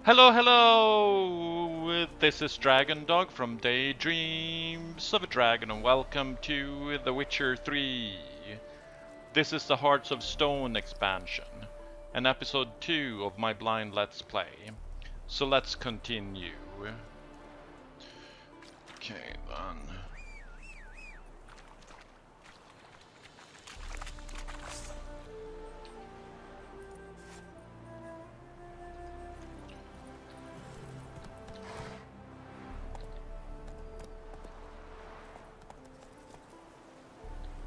Hello, hello! This is Dragondog from Daydreams of a Dragon, and welcome to The Witcher 3. This is the Hearts of Stone expansion, and episode 2 of my blind Let's Play. So let's continue. Okay, then.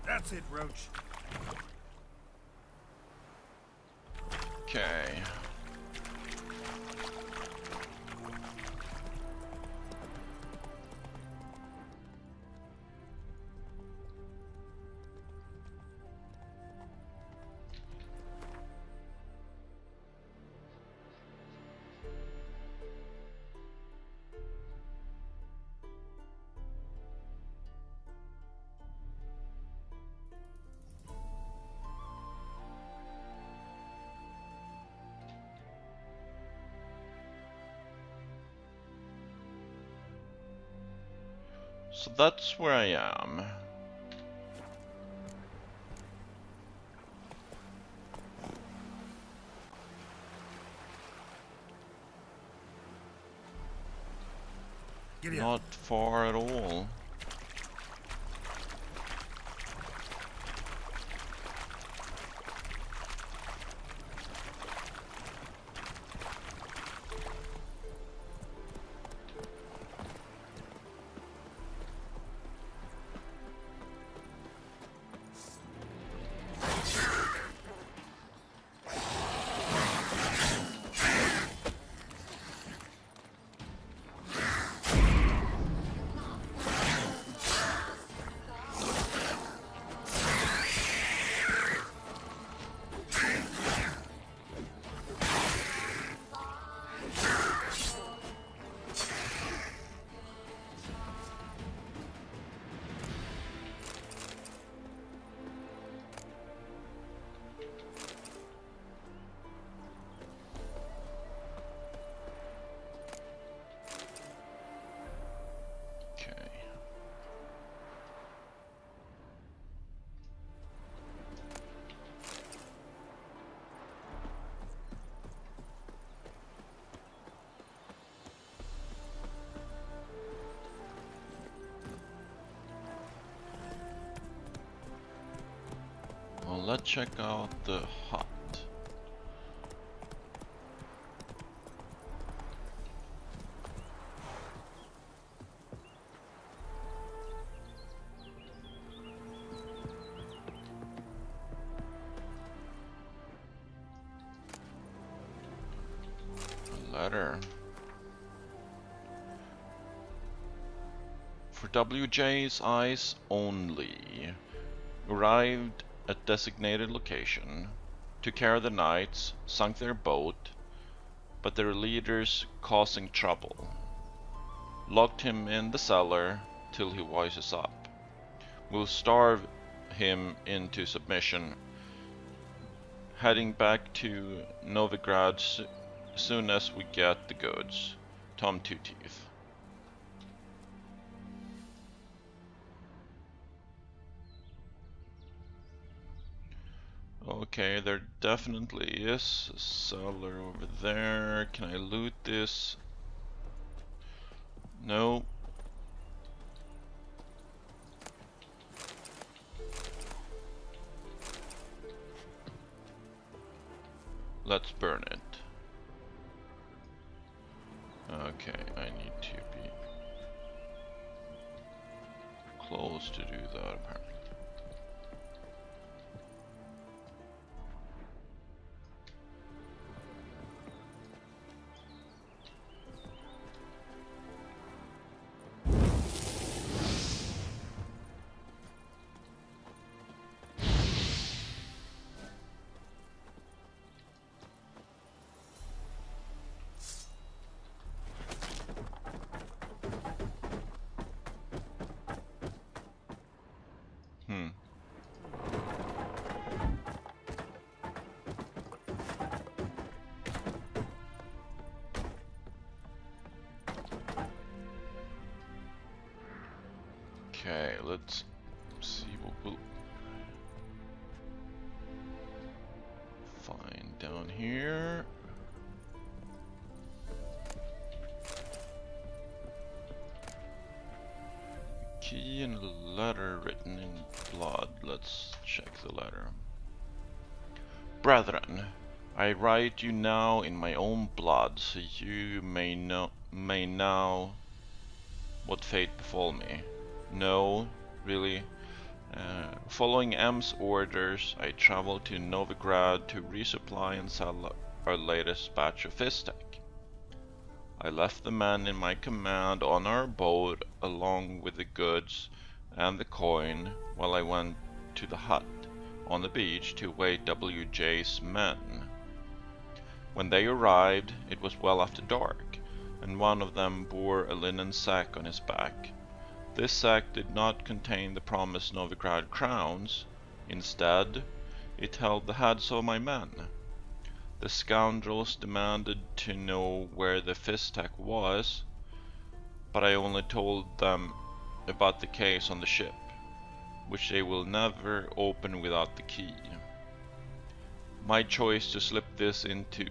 That's it, Roach. Okay. So that's where I am. Giddy up. Not far at all. Well, let's check out the hut. A letter. For WJ's eyes only. Arrived at designated location. To carry the knights, sunk their boat, but their leaders causing trouble. Locked him in the cellar till he wises up. We'll starve him into submission. Heading back to Novigrad soon as we get the goods. Tom Two Teeth. Okay, there definitely is a cellar over there. Can I loot this? No. Let's burn it. Okay, I need to be close to do that apparently. Okay, let's see what we'll find down here. Key and a letter written in blood. Let's check the letter. Brethren, I write you now in my own blood, so you may now what fate befall me. No, really. Following M's orders, I traveled to Novigrad to resupply and sell our latest batch of Fistek. I left the men in my command on our boat along with the goods and the coin while I went to the hut on the beach to await WJ's men. When they arrived, it was well after dark, and one of them bore a linen sack on his back. This sack did not contain the promised Novigrad crowns. Instead, it held the heads of my men. The scoundrels demanded to know where the Fistek was, but I only told them about the case on the ship, which they will never open without the key. My choice to slip this into...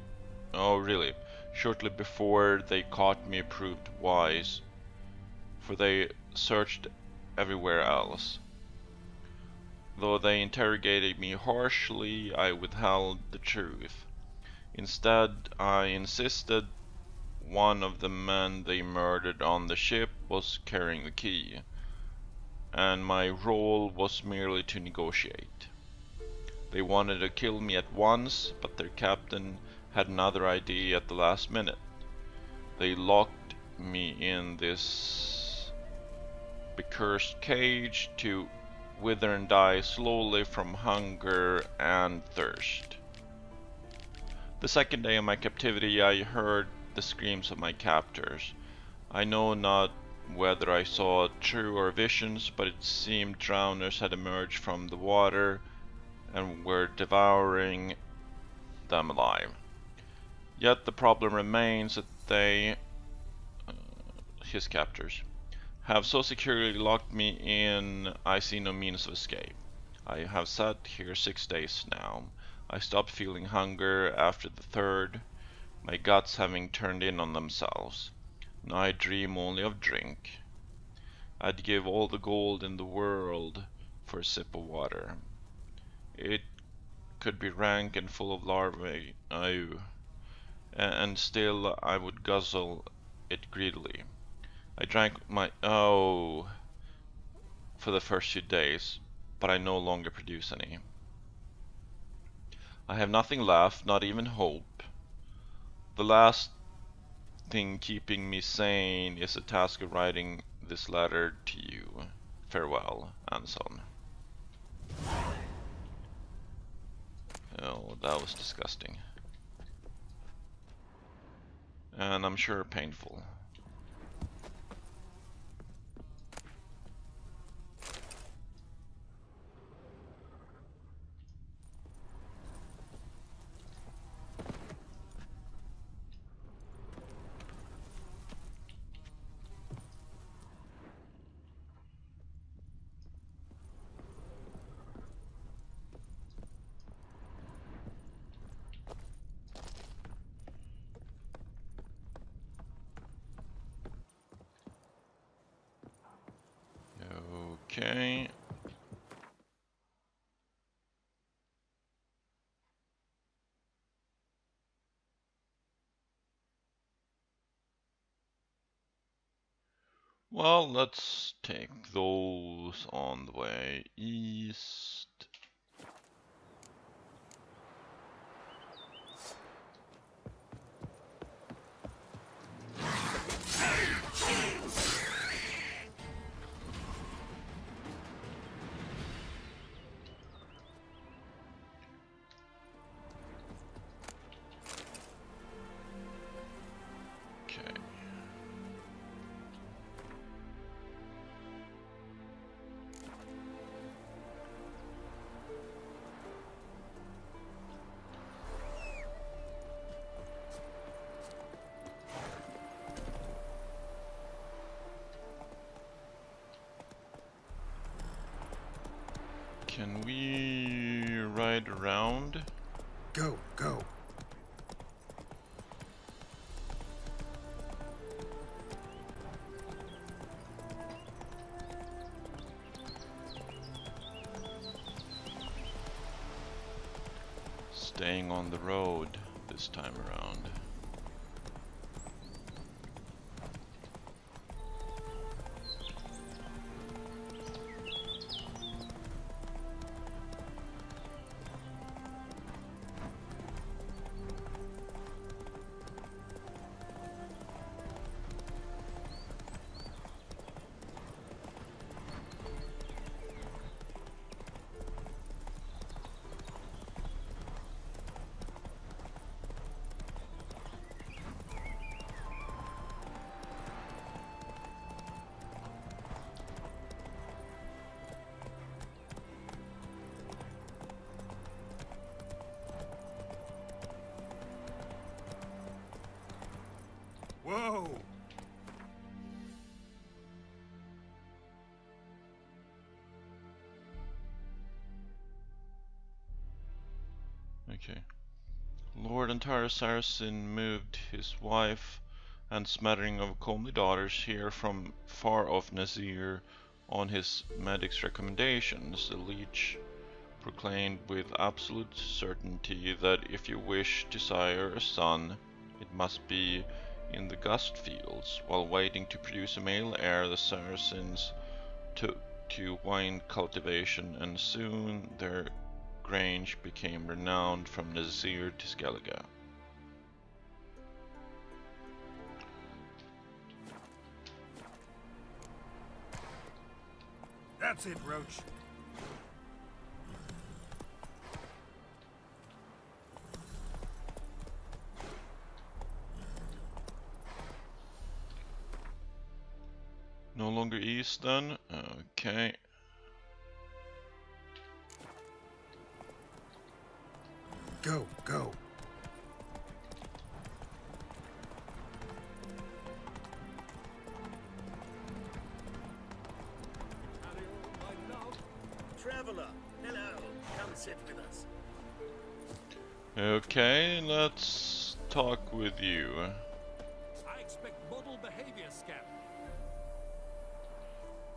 Oh really, shortly before they caught me proved wise, for they searched everywhere else. Though they interrogated me harshly, I withheld the truth. Instead, I insisted one of the men they murdered on the ship was carrying the key, and my role was merely to negotiate. They wanted to kill me at once, but their captain had another idea at the last minute. They locked me in this accursed cage to wither and die slowly from hunger and thirst. The second day of my captivity, I heard the screams of my captors. I know not whether I saw true or visions, but it seemed drowners had emerged from the water and were devouring them alive. Yet the problem remains that they, his captors, have so securely locked me in, I see no means of escape. I have sat here 6 days now. I stopped feeling hunger after the third, my guts having turned in on themselves. Now I dream only of drink. I'd give all the gold in the world for a sip of water. It could be rank and full of larvae, and still I would guzzle it greedily. I drank my for the first few days, but I no longer produce any. I have nothing left, not even hope. The last thing keeping me sane is the task of writing this letter to you. Farewell, Anson. Oh, that was disgusting. And I'm sure painful. Okay. Well, let's take those on the way east. Can we ride around? Go, go. Staying on the road this time around. Whoa! Okay. Lord Antara Saracen moved his wife and smattering of comely daughters here from far off Nazir on his medic's recommendations. The leech proclaimed with absolute certainty that if you wish to sire a son, it must be in the Gust fields. While waiting to produce a male heir, the Saracens took to wine cultivation, and soon their grange became renowned from Nazir to Skellige. That's it, Roach. No longer east then? Okay. Go, go. Traveler, hello. Come sit with us. Okay, let's talk with you. I expect model behavior scan.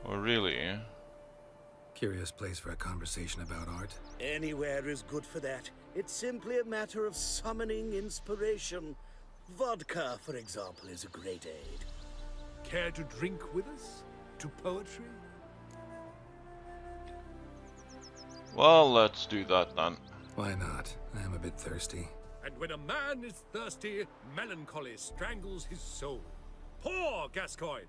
Oh, really? Curious place for a conversation about art. Anywhere is good for that. It's simply a matter of summoning inspiration. Vodka, for example, is a great aid. Care to drink with us? To poetry? Well, let's do that then. Why not? I am a bit thirsty. And when a man is thirsty, melancholy strangles his soul. Poor Gascoigne!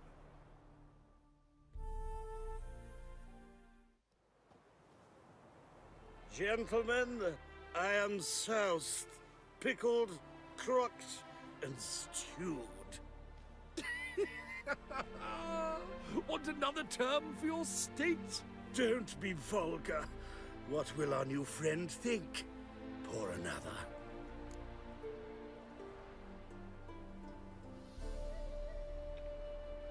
Gentlemen, I am soused, pickled, crocked, and stewed. Want another term for your state? Don't be vulgar. What will our new friend think? Pour another.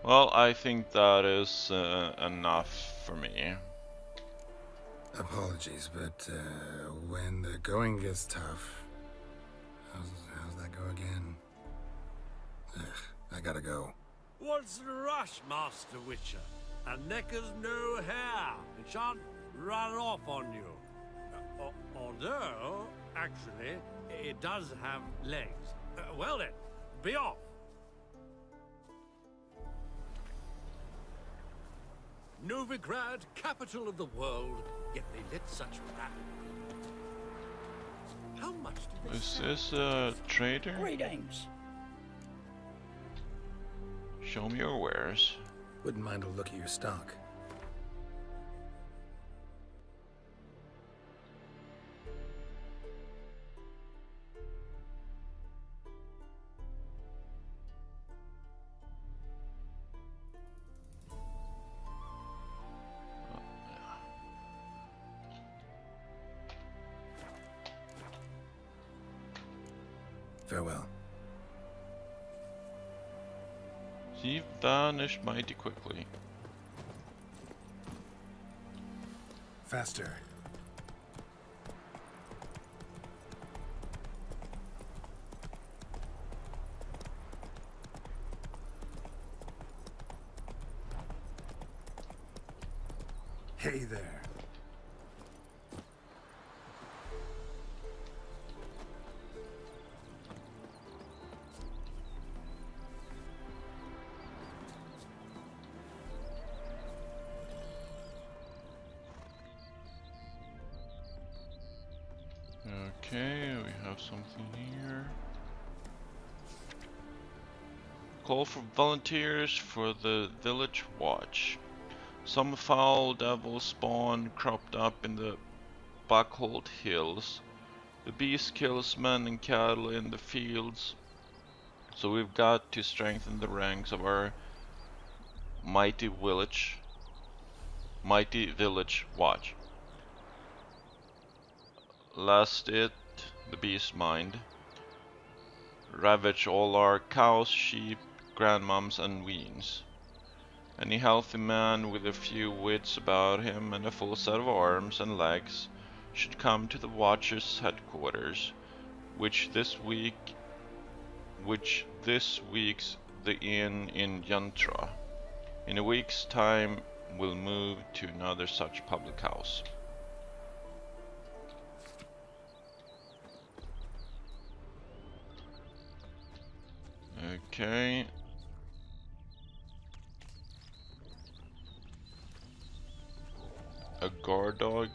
Well, I think that is enough for me. Apologies, but when the going gets tough, how's that go again? Ugh, I gotta go. What's the rush, Master Witcher? A neck has no hair. It shan't run off on you. Although, actually, it does have legs. Well then, be off. Novigrad, capital of the world, yet they let such rabble. How much do they Is sell? this a trader? Greetings. Show me your wares. Wouldn't mind a look at your stock. Farewell. He vanished mighty quickly. Faster. Hey there. Okay, we have something here. Call for volunteers for the village watch. Some foul devil spawn cropped up in the Buckhold Hills. The beast kills men and cattle in the fields, so we've got to strengthen the ranks of our mighty village watch. Lest it, the beast mind, ravage all our cows, sheep, grandmoms and weans. Any healthy man with a few wits about him and a full set of arms and legs should come to the Watcher's headquarters, which this week's the inn in Yantra. In a week's time we'll move to another such public house. Okay. A guard dog.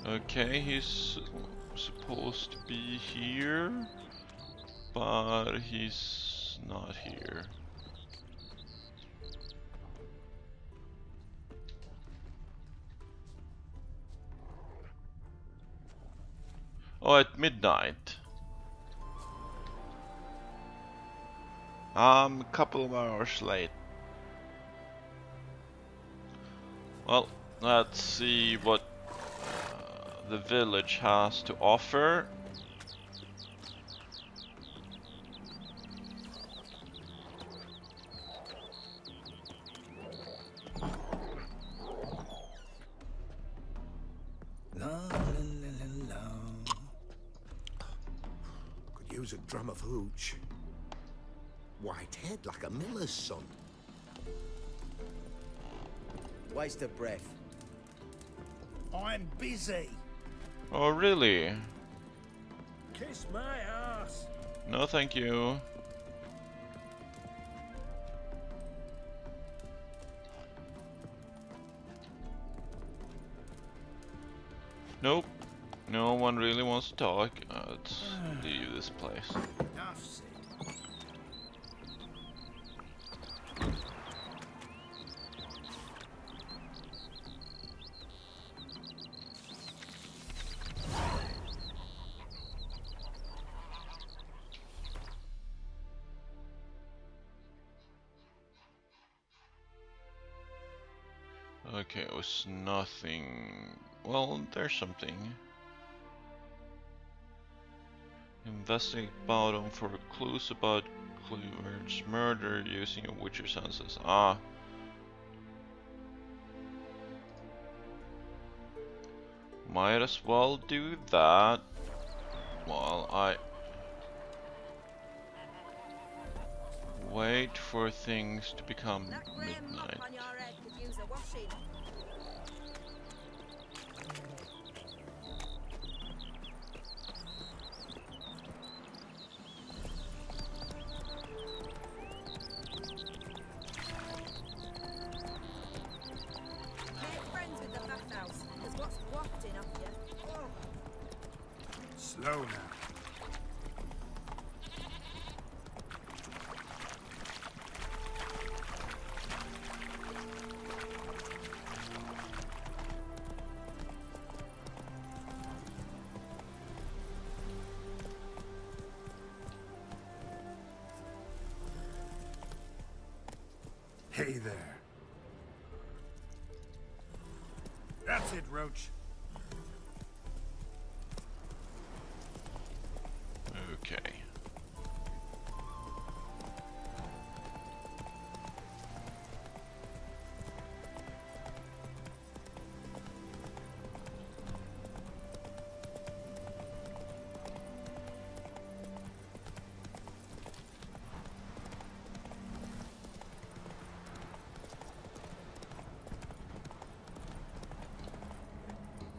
Okay, he's supposed to be here, but he's not here. Oh, at midnight. I'm a couple of hours late. Well, let's see what the village has to offer. La, la, la, la, la. Could use a drum of hooch. White head like a miller's son. Waste of breath. I'm busy. Oh, really? Kiss my ass. No, thank you. Nope. No one really wants to talk. Let's leave this place. Enough said. Okay, it was nothing. Well, there's something. Investigate Bottom for clues about Cleaver's murder using a Witcher senses. Ah. Might as well do that while I wait for things to become midnight. Slow now. Hey there. That's it, Roach. Okay.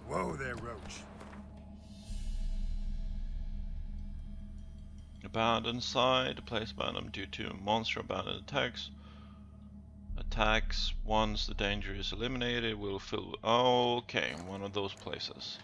Whoa there, Roach. Abandoned side, place abandoned due to monster abandoned attacks. Attacks once the danger is eliminated will fill. Okay, one of those places.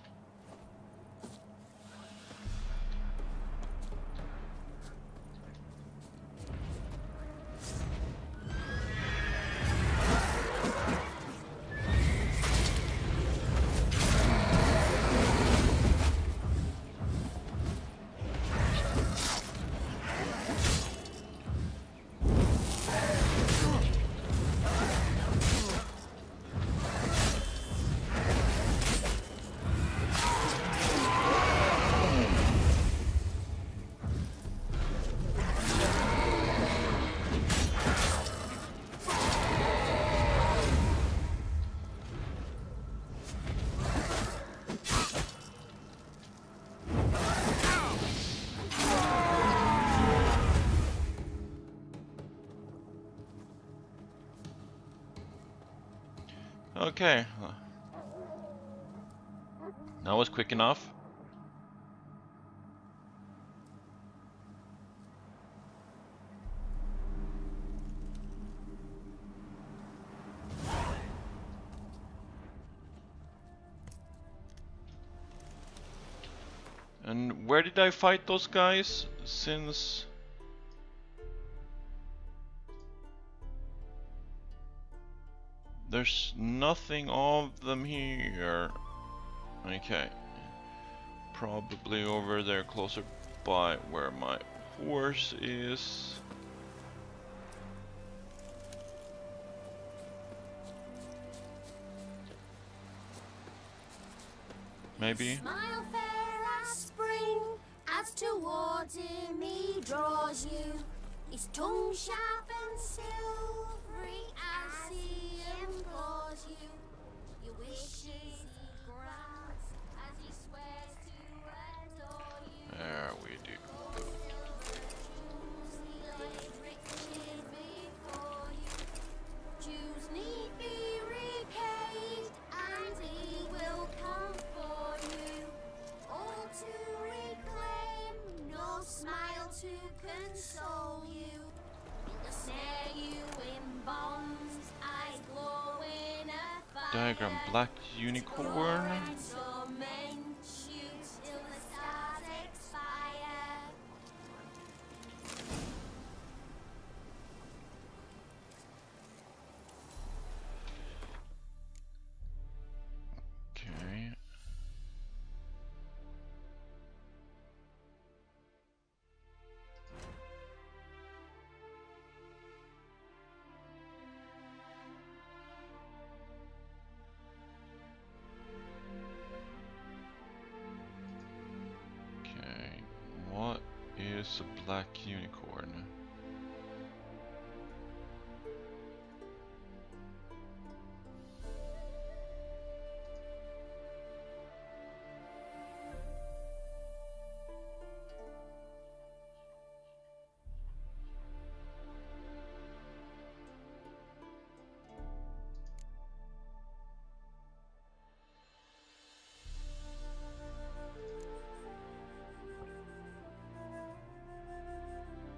Okay, that was quick enough. And where did I fight those guys? Since there's nothing of them here. Okay. Probably over there closer by where my horse is. Maybe? Smile fair as spring, as towards him he draws you. His tongue sharp and silvery as he implores you. Your wishes he grants as he swears to adore you. There we do. Jews need be repaid, and he will come for you. All to reclaim, no smile to console you. He'll snare you in bonds, eyes glow in a fire. Diagram black unicorn. And torment you till the stars expire. Okay. Okay, what is a black unicorn?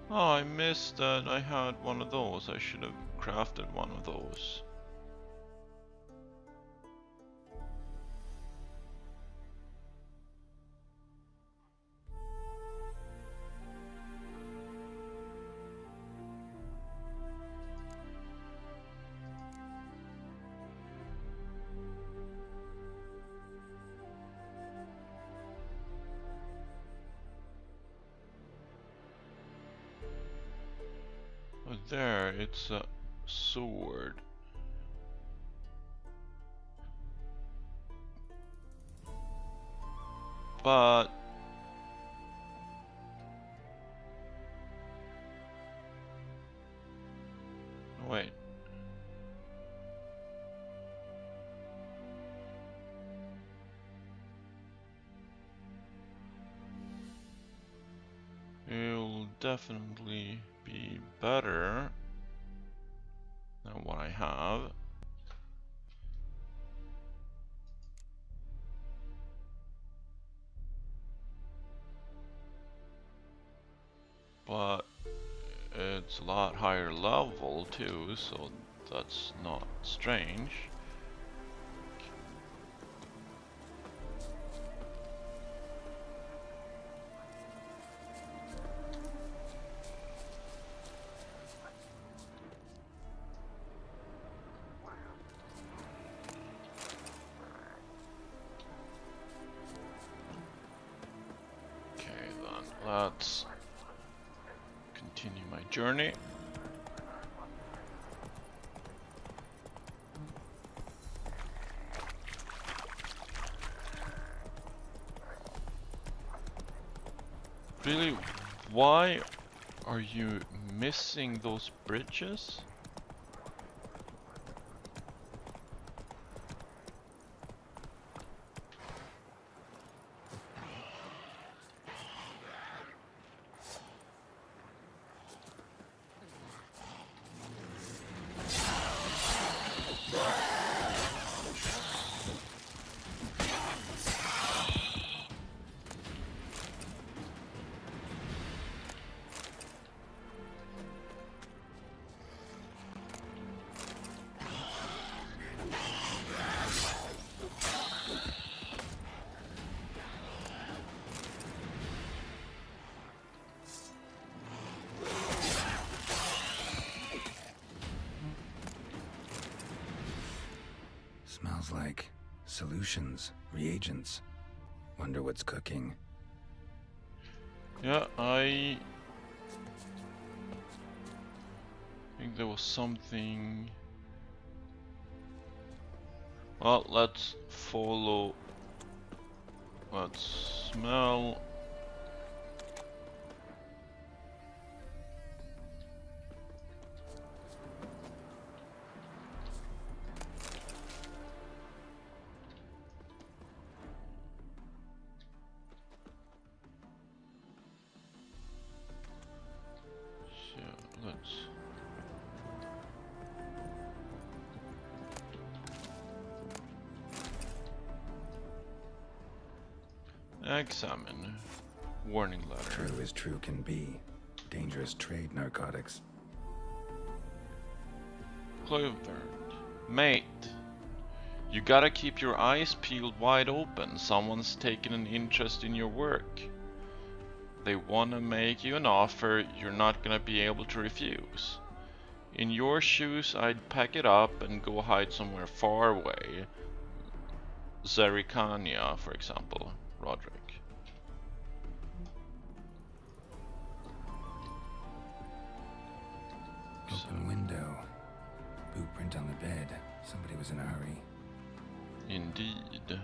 Oh, I missed that I had one of those. I should have crafted one of those. Oh, there, it's a sword. But wait. It'll definitely be better than what I have. but it's a lot higher level too, so that's not strange. Let's continue my journey. Really, why are you missing those bridges? Smells like solutions, reagents. Wonder what's cooking. Yeah, I think there was something. Well, let's follow. Let's smell. Examine. Warning letter. True as true can be. Dangerous trade narcotics. Clovert. Mate. You gotta keep your eyes peeled wide open. Someone's taken an interest in your work. They wanna make you an offer you're not gonna be able to refuse. In your shoes, I'd pack it up and go hide somewhere far away. Zerikania, for example. Roderick. Open window. Boot print on the bed. Somebody was in a hurry. Indeed.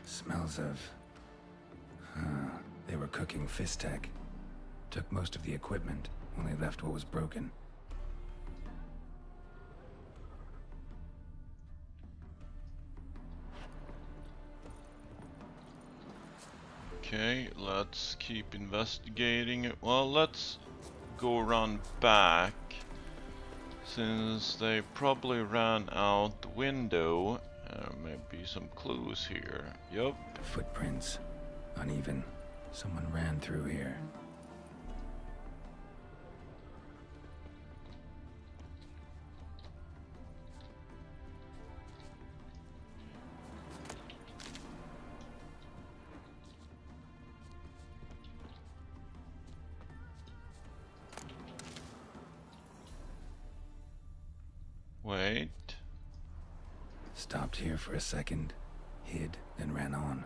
Smells of... they were cooking Fistech. Took most of the equipment, only left what was broken. Okay, let's keep investigating. Well, let's go around back, since they probably ran out the window. Maybe some clues here. Yup. Footprints. Uneven. Someone ran through here. Wait. Stopped here for a second, hid, then ran on.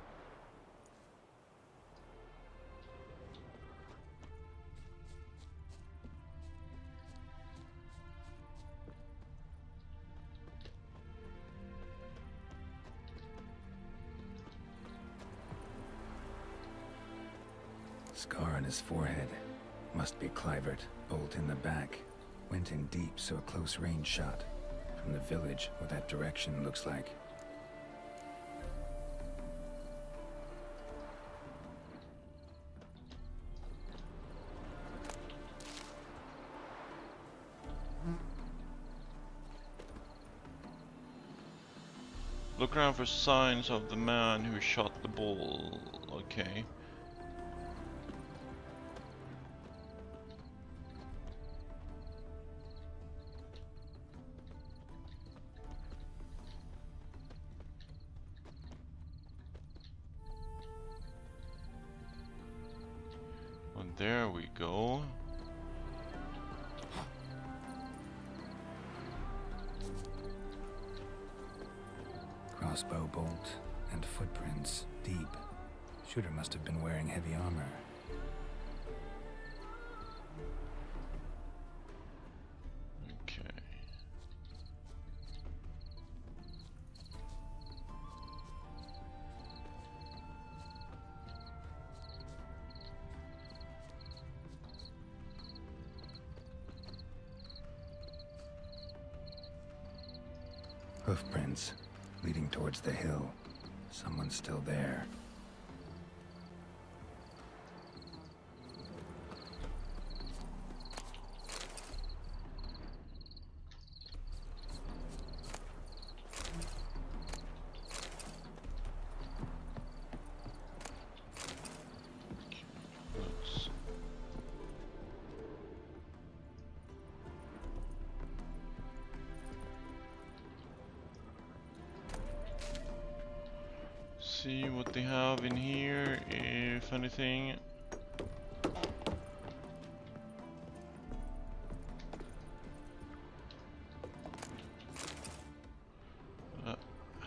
Scar on his forehead. Must be Clivert. Bolt in the back. Went in deep, so a close range shot. From the village, what that direction looks like. Look around for signs of the man who shot the ball. Okay. Well, there we go. Crossbow bolt and footprints deep. Shooter must have been wearing heavy armor. Okay. Hoofprints leading towards the hill. Someone's still there. Let's see what they have in here, if anything.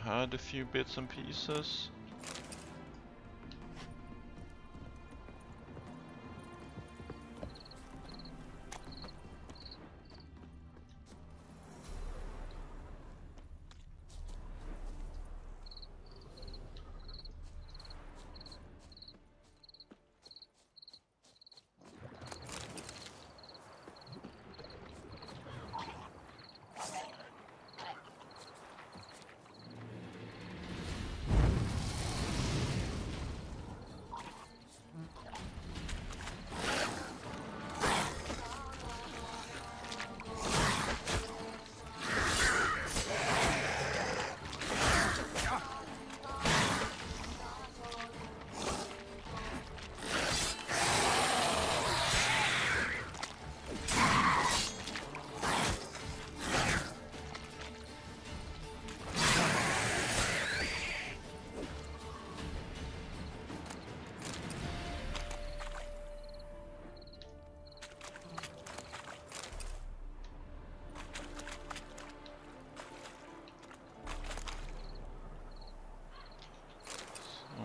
Had a few bits and pieces.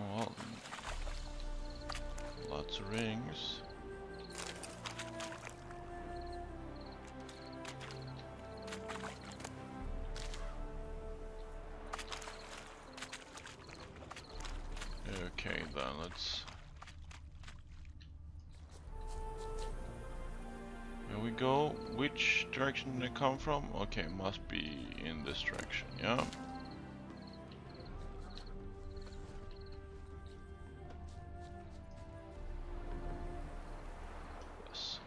Oh, well, lots of rings. Okay, then let's. Here we go. Which direction did they come from? Okay, must be in this direction, yeah. Yes.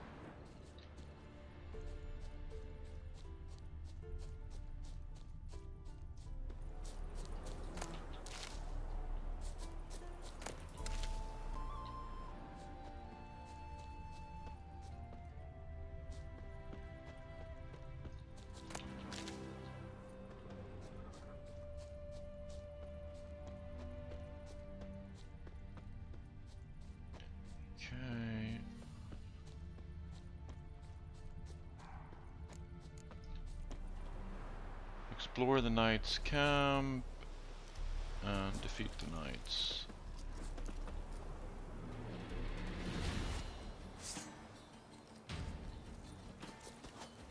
Okay. Explore the knight's camp and defeat the knights.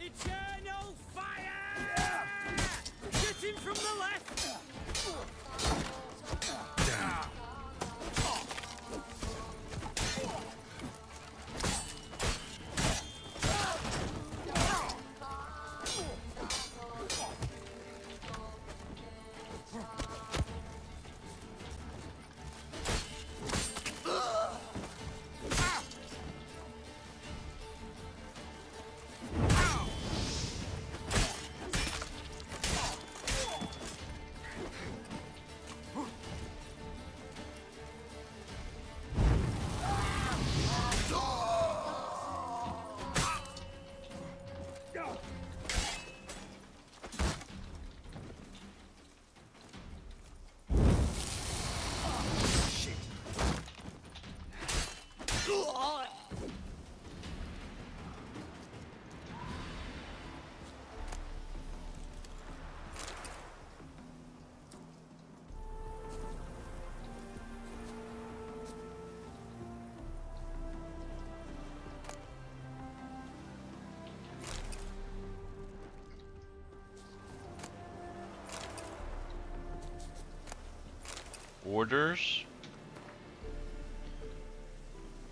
Eternal fire! Get him from the left! Orders.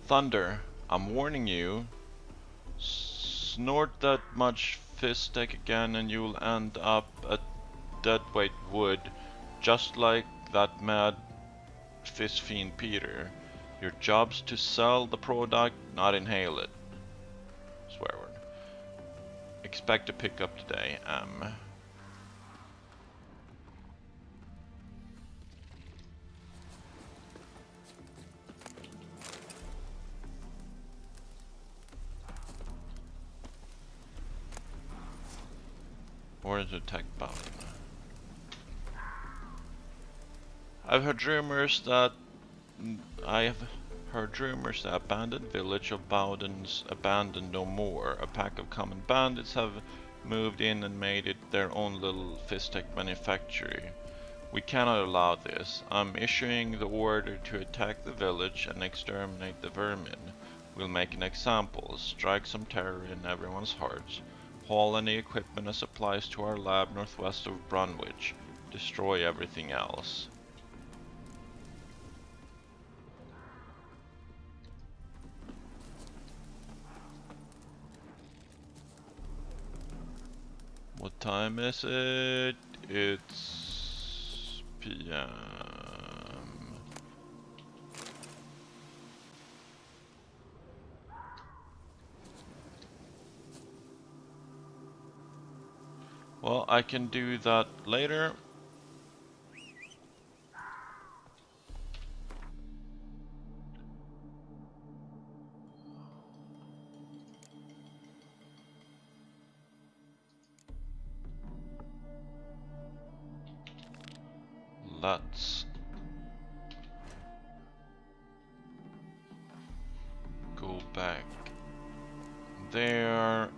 Thunder, I'm warning you. Snort that much fistek again and you'll end up at deadweight wood, just like that mad fist fiend Peter. Your job's to sell the product, not inhale it. Swear word. Expect to pick up today, Or is it tech button? I've heard rumors that abandoned village of Bowden's abandoned no more. A pack of common bandits have moved in and made it their own little fistek manufactory. We cannot allow this. I'm issuing the order to attack the village and exterminate the vermin. We'll make an example, strike some terror in everyone's hearts, haul any equipment and supplies to our lab northwest of Brunwich, destroy everything else. What time is it? It's PM. Well, I can do that later. Let's go back there.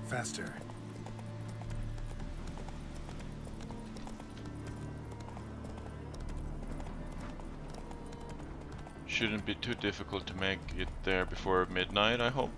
Faster. Shouldn't be too difficult to make it there before midnight, I hope.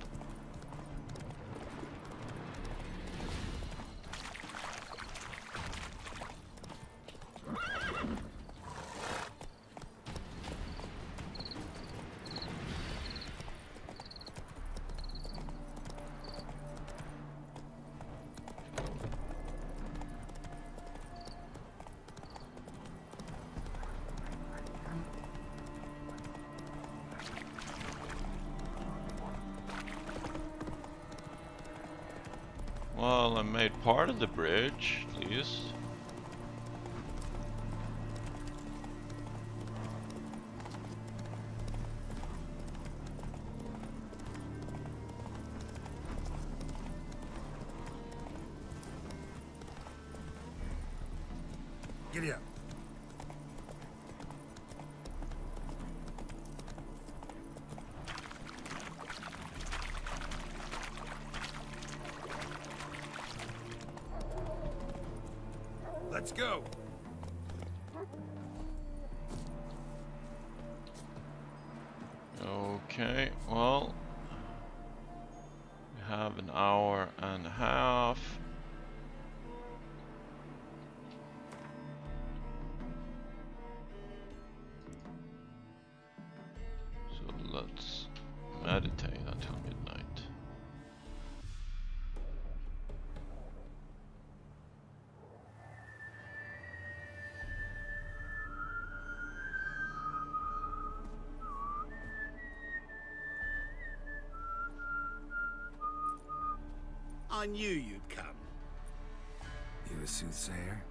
Well, I made part of the bridge, at least. Giddy up. Let's go. Okay, well, we have an hour and a half. So let's meditate until midnight. I knew you'd come. You a soothsayer?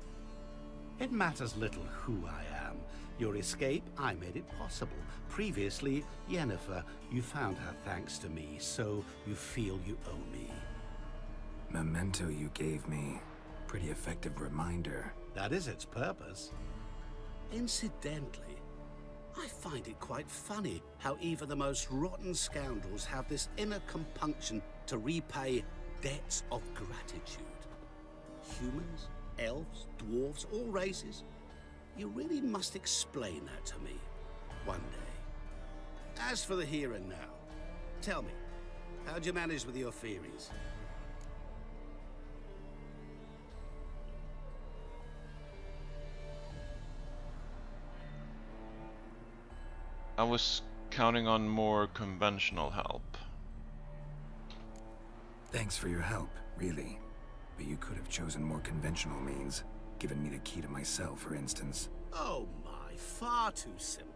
It matters little who I am. Your escape, I made it possible. Previously, Yennefer, you found her thanks to me, so you feel you owe me. Memento you gave me. Pretty effective reminder. That is its purpose. Incidentally, I find it quite funny how even the most rotten scoundrels have this inner compunction to repay debts of gratitude. Humans, elves, dwarves, all races. You really must explain that to me one day. As for the here and now, tell me, how'd you manage with your theories? I was counting on more conventional help. Thanks for your help, really. But you could have chosen more conventional means. Given me the key to my cell, for instance. Oh my, far too simple.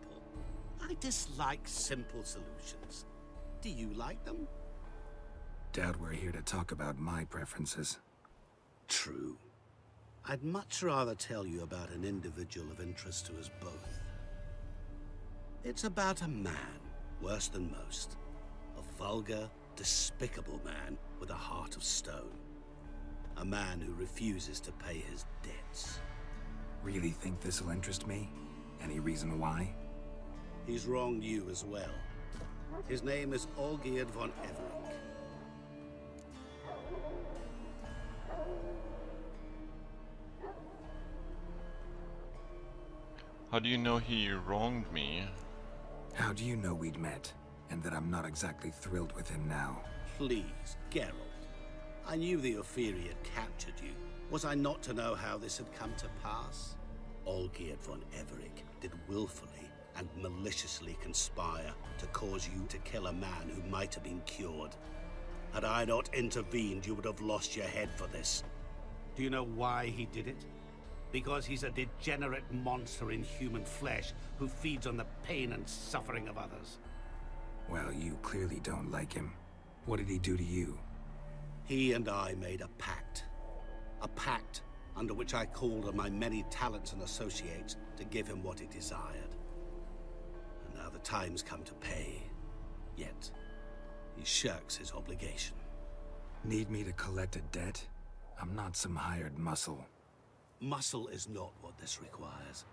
I dislike simple solutions. Do you like them? Doubt we're here to talk about my preferences. True. I'd much rather tell you about an individual of interest to us both. It's about a man, worse than most. A vulgar, despicable man with a heart of stone. A man who refuses to pay his debts. Really think this'll interest me? Any reason why? He's wronged you as well. His name is Olgierd von Everink. How do you know he wronged me? How do you know we'd met, and that I'm not exactly thrilled with him now? Please, Geralt. I knew the Ophiri had captured you. Was I not to know how this had come to pass? Olgierd von Everink did willfully and maliciously conspire to cause you to kill a man who might have been cured. Had I not intervened, you would have lost your head for this. Do you know why he did it? Because he's a degenerate monster in human flesh who feeds on the pain and suffering of others. Well, you clearly don't like him. What did he do to you? He and I made a pact. A pact under which I called on my many talents and associates to give him what he desired. And now the time's come to pay. Yet, he shirks his obligation. Need me to collect a debt? I'm not some hired muscle. Muscle is not what this requires.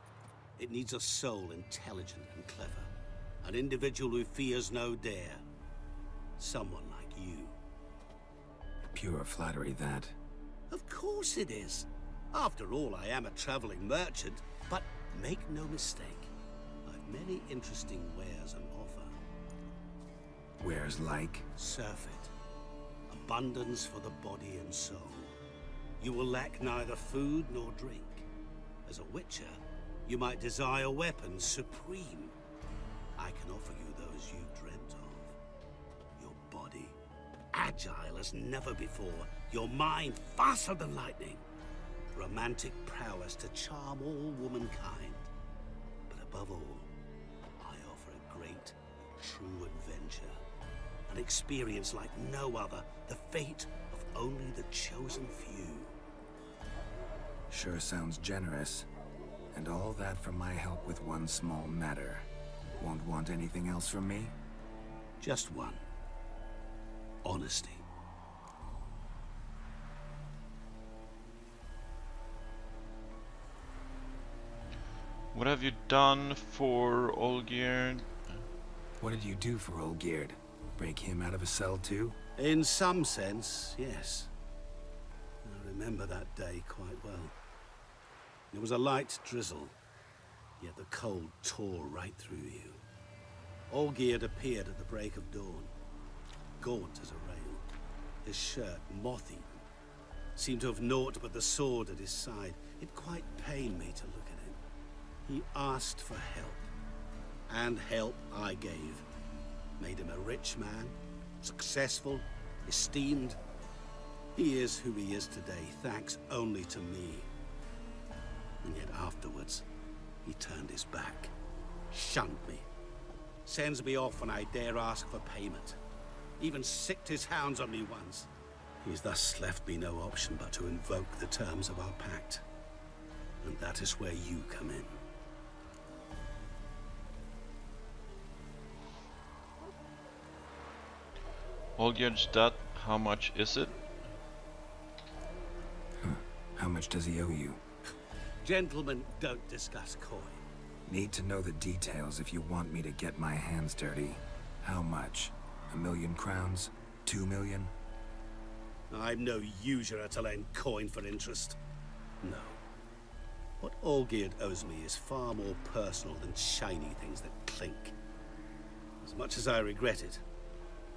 It needs a soul intelligent and clever. An individual who fears no dare. Someone like you. Pure flattery, that. Of course it is. After all, I am a traveling merchant, but make no mistake. I've many interesting wares on offer. Wares like? Surfeit. Abundance for the body and soul. You will lack neither food nor drink. As a witcher, you might desire weapons supreme. I can offer you those you've dreamt of. Your body, agile as never before. Your mind, faster than lightning. Romantic prowess to charm all womankind. But above all, I offer a great, true adventure. An experience like no other. The fate of only the chosen few. Sure sounds generous. And all that for my help with one small matter. Won't want anything else from me? Just one. Honesty. What have you done for Olgierd? What did you do for Olgierd? Break him out of a cell too? In some sense, yes. I remember that day quite well. It was a light drizzle, yet the cold tore right through you. Olgierd appeared at the break of dawn, gaunt as a rail, his shirt moth-eaten, seemed to have naught but the sword at his side. It quite pained me to look at him. He asked for help, and help I gave. Made him a rich man, successful, esteemed. He is who he is today, thanks only to me. And yet afterwards, he turned his back, shunned me, sends me off when I dare ask for payment, even sicked his hounds on me once. He's thus left me no option but to invoke the terms of our pact. And that is where you come in. Olgierd's debt, how much is it? How much does he owe you? Gentlemen don't discuss coin. Need to know the details if you want me to get my hands dirty. How much? 1,000,000 crowns? 2,000,000? I'm no usurer to lend coin for interest. No. What Olgierd owes me is far more personal than shiny things that clink. As much as I regret it,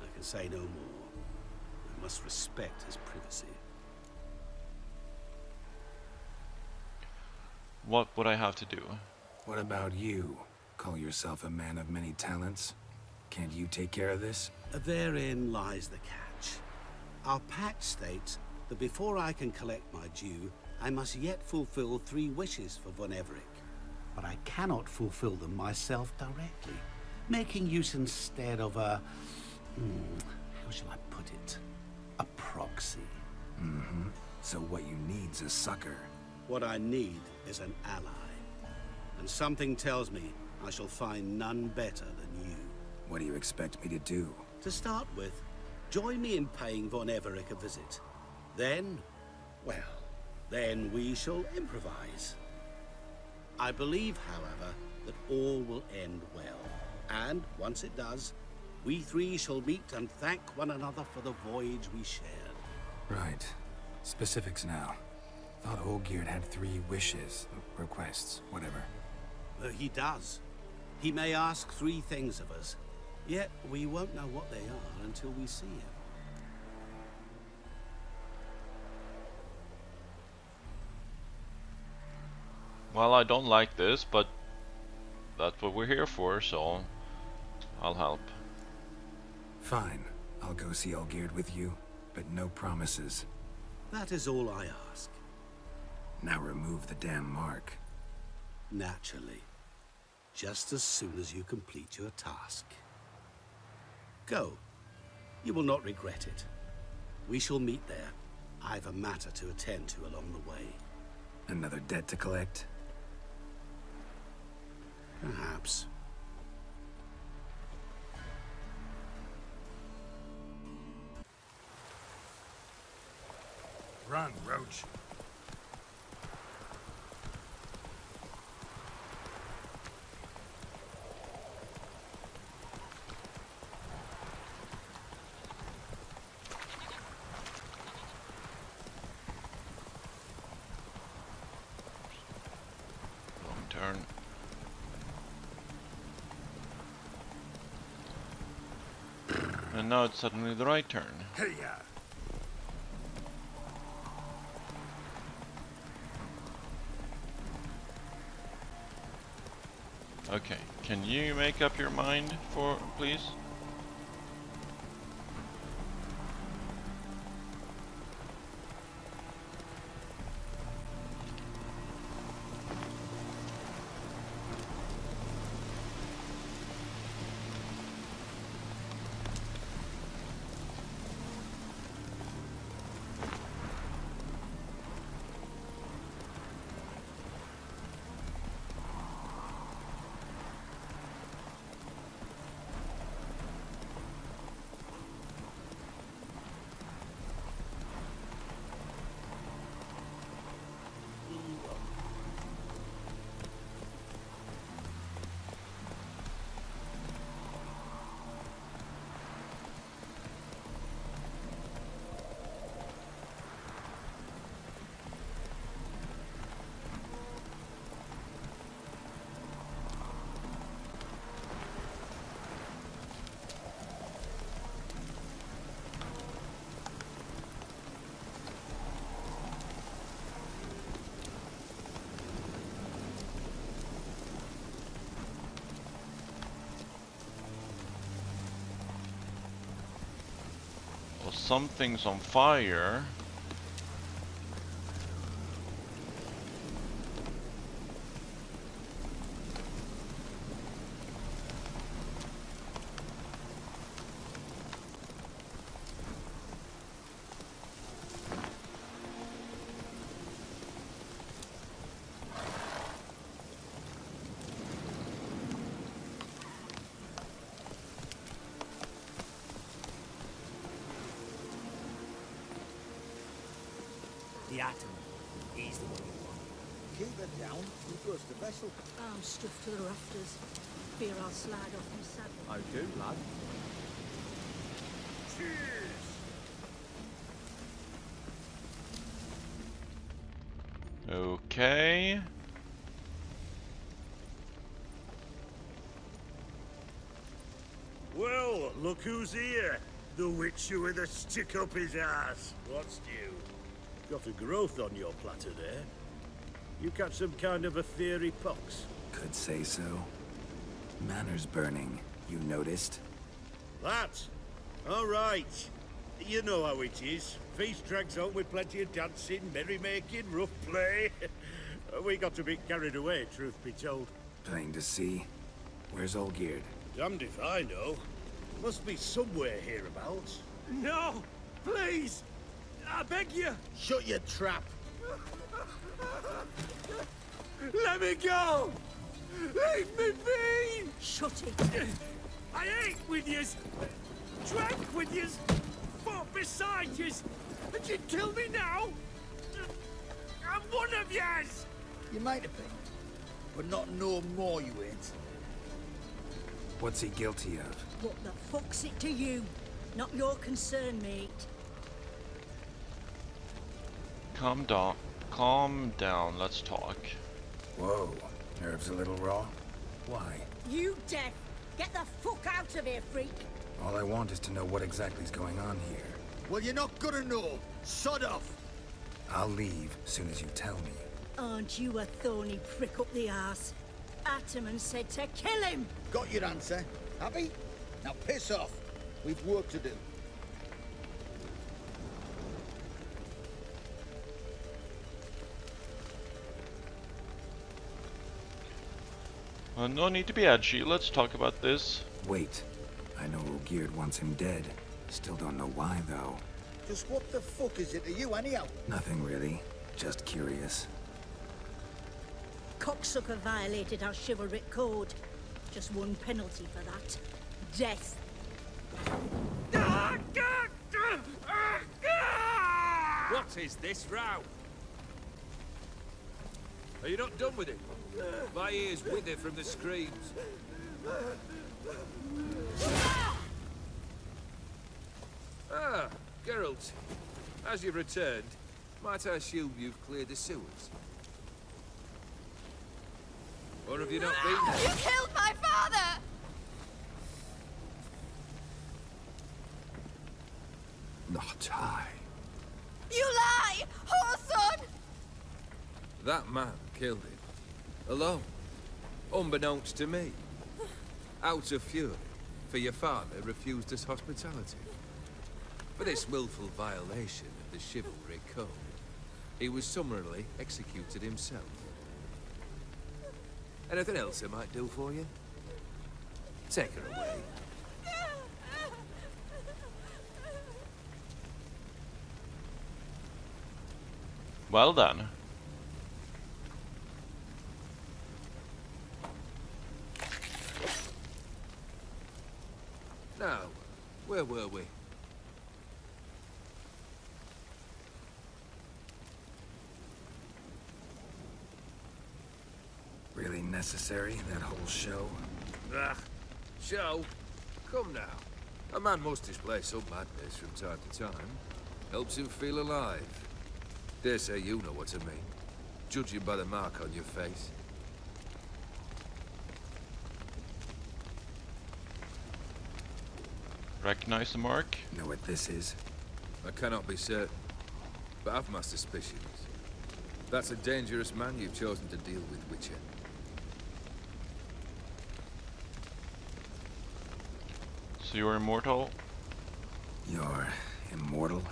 I can say no more. I must respect his privacy. What would I have to do? What about you? Call yourself a man of many talents? Can't you take care of this? Therein lies the catch. Our pact states that before I can collect my due, I must yet fulfill 3 wishes for Von Everec. But I cannot fulfill them myself directly, making use instead of a... how shall I put it? A proxy. Mm-hmm. So what you need's a sucker. What I need is an ally. And something tells me I shall find none better than you. What do you expect me to do? To start with, join me in paying Von Everec a visit. Then, well, then we shall improvise. I believe, however, that all will end well. And once it does, we 3 shall meet and thank one another for the voyage we shared. Right. Specifics now. Thought Olgierd had 3 wishes, requests, whatever. He does. He may ask 3 things of us, yet we won't know what they are until we see him. Well, I don't like this, but that's what we're here for, so I'll help. Fine. I'll go see Olgierd with you, but no promises. That is all I ask. Now remove the damn mark. Naturally. Just as soon as you complete your task. Go. You will not regret it. We shall meet there. I've a matter to attend to along the way. Another debt to collect? Perhaps. Run, Roach. Wrong turn. And now it's suddenly the right turn. Hey-ya! Okay, can you make up your mind for, please? Well, something's on fire. The atom. He's the one you want. Keep it down. You trust the vessel. I'm stuffed to the rafters. Fear I'll slide off my saddle. I do, lad. Okay. Look who's here. The witcher with a stick up his ass. What's new? Got a growth on your platter there. You catch some kind of a theory pox? Could say so. Manor's burning, you noticed? That? All right. You know how it is. Feast drags on with plenty of dancing, merrymaking, rough play. We got a bit carried away, truth be told. Plain to see. Where's Olgierd? Damned if I know. Must be somewhere hereabouts. No! Please! I beg you! Shut your trap! Let me go! Leave me be! Shut it. I ate with yous! Drank with yous! Fought beside yous! And you'd kill me now? I'm one of yous! You might have been, but not no more you ain't. What's he guilty of? What the fuck's it to you? Not your concern, mate. Calm down. Calm down. Let's talk. Whoa, nerves a little raw? Why? You deaf! Get the fuck out of here, freak! All I want is to know what exactly is going on here. Well, you're not gonna know. Sod off. I'll leave soon as you tell me. Aren't you a thorny prick up the arse? Ataman said to kill him! Got your answer. Happy? Now piss off. We've work to do. No need to be edgy. Let's talk about this. Wait. I know Olgierd wants him dead. Still don't know why, though. Just what the fuck is it to you, anyhow? Nothing really. Just curious. Cocksucker violated our chivalric code. Just one penalty for that. Death. What is this row? Are you not done with it? My ears wither from the screams. Ah, Geralt. As you've returned, might I assume you've cleared the sewers? Or have you not been there? You killed my father! Not I. You lie! Whoreson! That man killed him. Alone. Unbeknownst to me. Out of fury, for your father refused us hospitality. For this willful violation of the chivalry code, he was summarily executed himself. Anything else I might do for you? Take her away. Well then. Now, where were we? Really necessary, that whole show? Ah, show? Come now. A man must display some madness from time to time. Helps him feel alive. Dare say you know what I mean. Judging by the mark on your face. Recognize the mark? Know what this is? I cannot be certain, but I've my suspicions. That's a dangerous man you've chosen to deal with, Witcher. So you're immortal? You're immortal?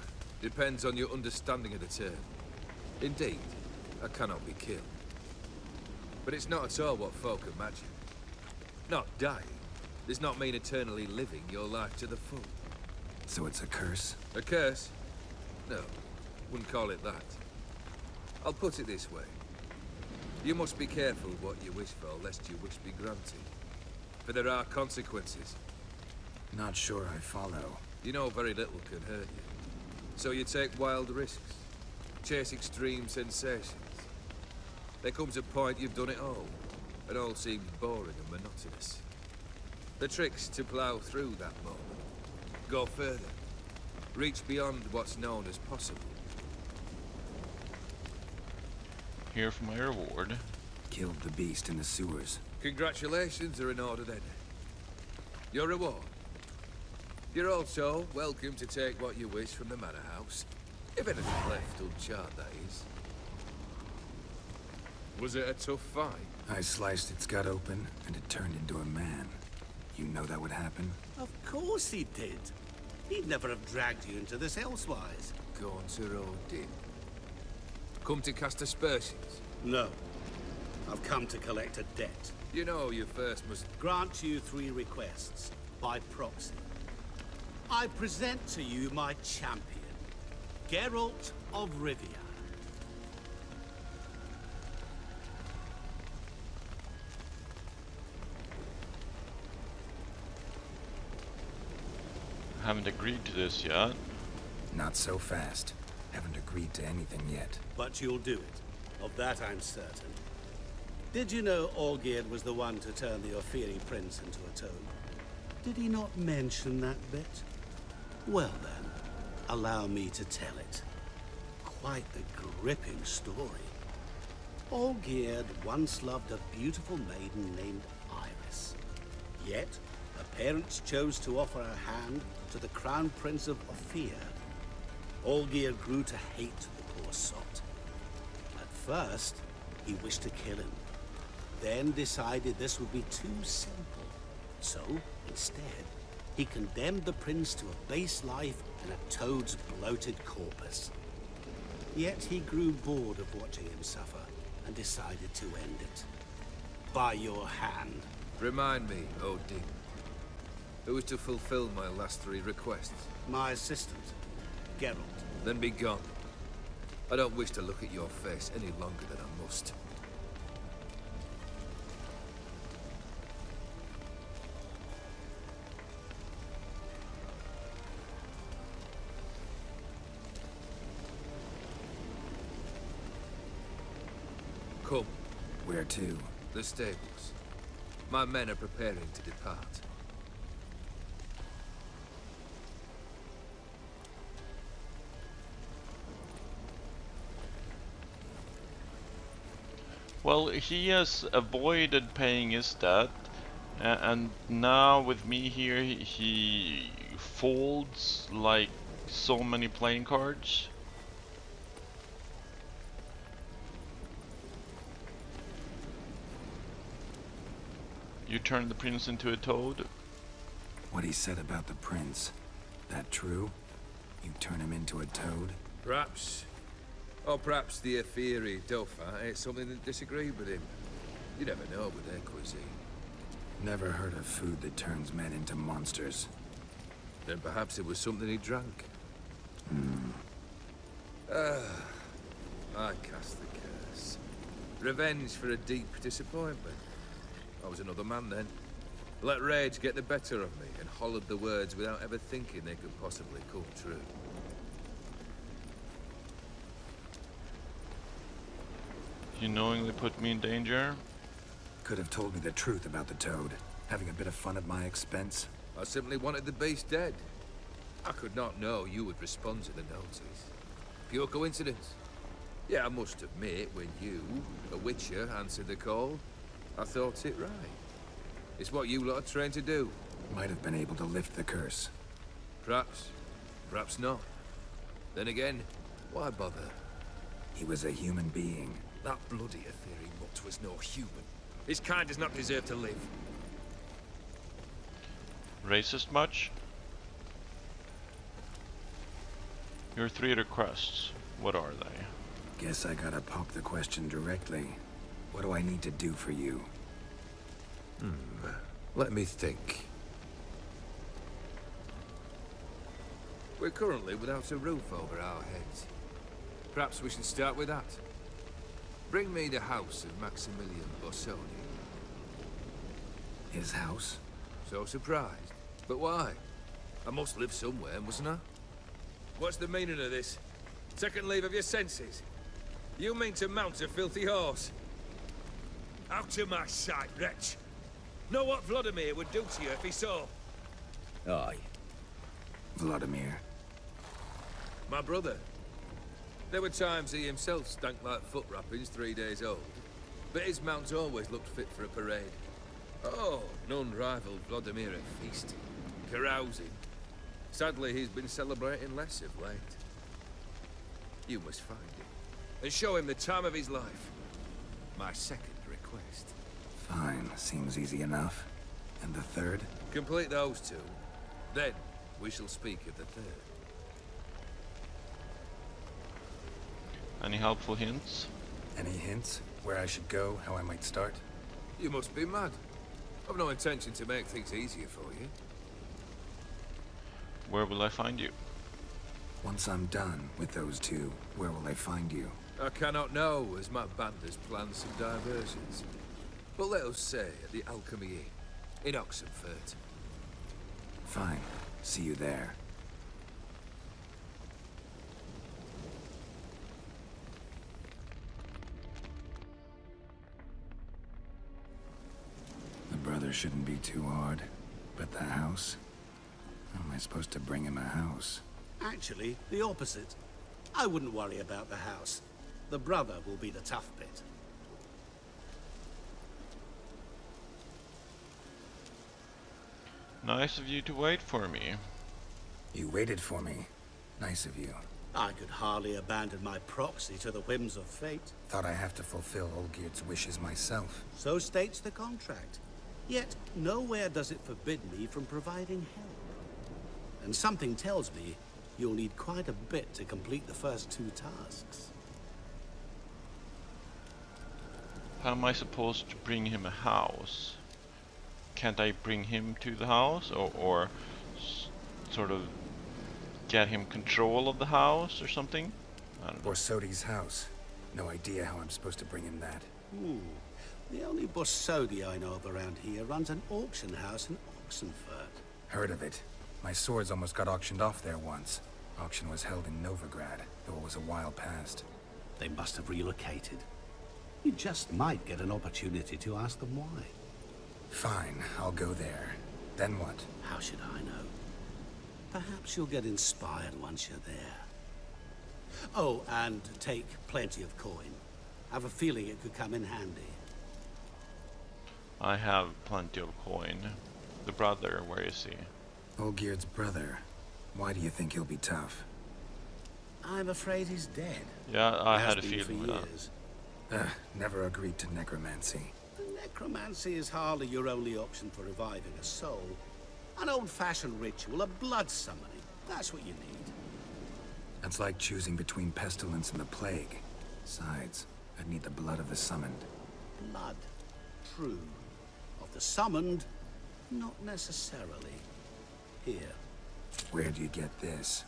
Depends on your understanding of the term. Indeed, I cannot be killed. But it's not at all what folk imagine. Not dying does not mean eternally living your life to the full. So it's a curse? A curse? No, wouldn't call it that. I'll put it this way. You must be careful what you wish for, lest your wish be granted. For there are consequences. Not sure I follow. You know very little can hurt you. So you take wild risks. Chase extreme sensations. There comes a point you've done it all. And all seems boring and monotonous. The trick's to plough through that moment. Go further. Reach beyond what's known as possible. Here for my reward. Killed the beast in the sewers. Congratulations are in order then. Your reward. You're also welcome to take what you wish from the manor house. If anything left unchart, that is. Was it a tough fight? I sliced its gut open, and it turned into a man. You know that would happen? Of course he did. He'd never have dragged you into this elsewise. Gaunter Odin. Come to cast aspersions? No. I've come to collect a debt. You know you first must... Grant you 3 requests, by proxy. I present to you my champion, Geralt of Rivia. Haven't agreed to this yet. Not so fast. Haven't agreed to anything yet. But you'll do it. Of that I'm certain. Did you know Olgierd was the one to turn the Ophiri prince into a toad? Did he not mention that bit? Well then, allow me to tell it. Quite a gripping story. Olgierd once loved a beautiful maiden named Iris. Yet, her parents chose to offer her hand to the crown prince of Ophir. Olgierd grew to hate the poor sot. At first, he wished to kill him. Then decided this would be too simple. So, instead, he condemned the prince to a base life in a toad's bloated corpus. Yet he grew bored of watching him suffer and decided to end it. By your hand. Remind me, Odin. Who was to fulfill my last 3 requests? My assistant, Geralt. Then be gone. I don't wish to look at your face any longer than I must. Come. Where to? The stables. My men are preparing to depart. Well, he has avoided paying his debt, and now with me here, he folds like so many playing cards. You turn the prince into a toad? What he said about the prince, that true? You turn him into a toad? Perhaps. Or perhaps the Ophiri Dauphin ate something that disagreed with him. You never know with their cuisine. Never heard of food that turns men into monsters. Then perhaps it was something he drank. I cast the curse. Revenge for a deep disappointment. I was another man then. Let rage get the better of me and hollered the words without ever thinking they could possibly come true. You knowingly put me in danger? Could have told me the truth about the toad, having a bit of fun at my expense. I simply wanted the beast dead. I could not know you would respond to the notice. Pure coincidence. Yeah, I must admit, when you, a witcher, answered the call, I thought it right. It's what you lot are trained to do. Might have been able to lift the curse. Perhaps. Perhaps not. Then again, why bother? He was a human being. That bloody Ophiri mutt was no human. His kind does not deserve to live. Racist much? Your 3 requests, what are they? Guess I gotta pop the question directly. What do I need to do for you? Let me think. We're currently without a roof over our heads. Perhaps we should start with that. Bring me the house of Maximilian Bossoni. His house? So surprised. But why? I must live somewhere, mustn't I? What's the meaning of this? Second leave of your senses? You mean to mount a filthy horse? Out of my sight, wretch! Know what Vladimir would do to you if he saw? Aye. Vladimir. My brother. There were times he himself stank like foot wrappings 3 days old. But his mount always looked fit for a parade. Oh, none rivaled Vladimir at feasting, carousing, Sadly, he's been celebrating less of late. You must find him, and show him the time of his life. My second request. Fine, seems easy enough. And the third? Complete those two. Then, we shall speak of the third. Any helpful hints? Any hints? Where I should go, how I might start? You must be mad. I've no intention to make things easier for you. Where will I find you? Once I'm done with those two, where will I find you? I cannot know, as my band has planned some diversions. But let us say at the Alchemy Inn, in Oxenfurt. Fine. See you there. The brother shouldn't be too hard. But the house? How am I supposed to bring him a house? Actually, the opposite. I wouldn't worry about the house. The brother will be the tough bit. Nice of you to wait for me. You waited for me. Nice of you. I could hardly abandon my proxy to the whims of fate. Thought I have to fulfill Olgierd's wishes myself. So states the contract. Yet, nowhere does it forbid me from providing help. And something tells me you'll need quite a bit to complete the first two tasks. How am I supposed to bring him a house? Can't I bring him to the house, or sort of get him control of the house or something? I don't know. Borsodi's house. No idea how I'm supposed to bring him that. The only Borsodi I know of around here runs an auction house in Oxenfurt. Heard of it. My swords almost got auctioned off there once. Auction was held in Novigrad, though it was a while past. They must have relocated. You just might get an opportunity to ask them why. Fine, I'll go there. Then what? How should I know? Perhaps you'll get inspired once you're there. Oh, and take plenty of coin. I have a feeling it could come in handy. I have plenty of coin. The brother, where is he? Olgierd's brother. Why do you think he'll be tough? I'm afraid he's dead. Yeah, I Has had a been feeling for with that. years. Never agreed to necromancy. Necromancy is hardly your only option for reviving a soul. An old-fashioned ritual, a blood summoning. That's what you need. That's like choosing between pestilence and the plague. Besides, I'd need the blood of the summoned. Blood. True. Of the summoned, not necessarily. Here. Where do you get this?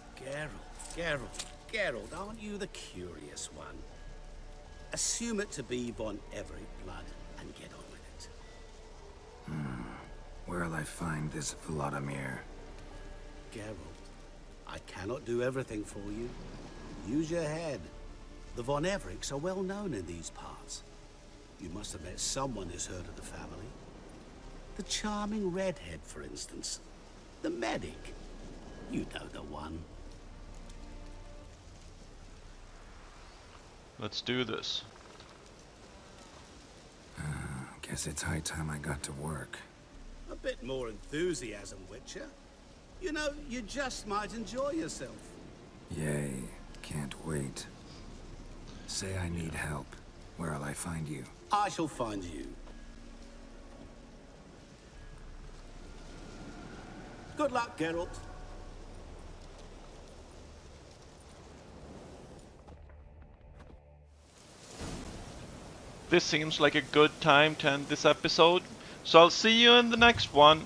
Geralt, aren't you the curious one? Assume it to be von Everett blood and get on with it. Where'll I find this Vladimir? Geralt, I cannot do everything for you. Use your head. The von Evericks are well known in these parts. You must have met someone who's heard of the family. The charming redhead, for instance. The medic. You know the one. Let's do this. Guess it's high time I got to work. A bit more enthusiasm, Witcher. You know, you just might enjoy yourself. Yay, can't wait. Say I need help. Where'll I find you? I shall find you. Good luck, Geralt. This seems like a good time to end this episode, so I'll see you in the next one.